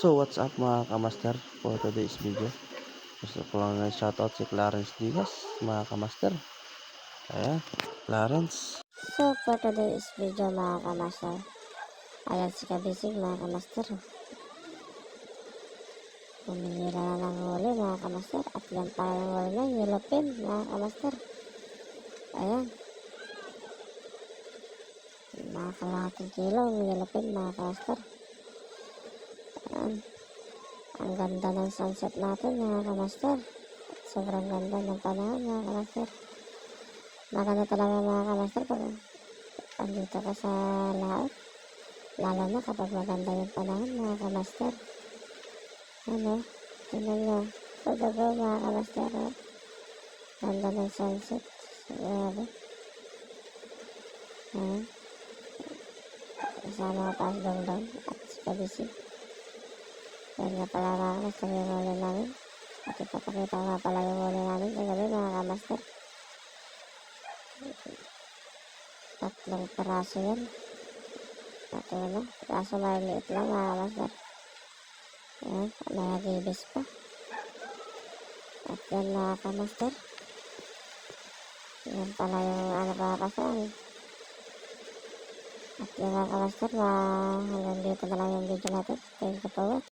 So what's up mga kamaster, for today's video gusto ko lang shoutout si Clarence Diaz mga kamaster. Ayan, Clarence. So for today's video mga kamaster, ayan si Kabisig mga kamaster. Pumihira na ng huli mga kamaster. At yan pala ng huli na yellow pin mga kamaster. Ayan, nakakalahating kilo ang yellow pin mga kamaster. Ayan, ang ganda ng sunset natin mga kamaster. Sobrang ganda ng panahon mga kamaster. Maganda talaga mga kamaster pag andito ka sa laot, lalo na kapag maganda yung panahon mga kamaster. Ano, tingnan nyo, pagbago mga kamaster, ganda ng sunset. Grabe. Kasama ko pa si Dongdong at si Kabisig. Yan nga pala mga kamaster yung huli namin. At ipapakita nga pala yung huli namin kagabi mga kamaster. 3 peraso yan. At ano, kaso maliit lang mga kamaster. Ayan, may agibis pa. At yan mga kamaster. Yan pala yung ano pa kasal. At yan mga kamaster, hanggang dito na lang yung video natin. Thank you for watching.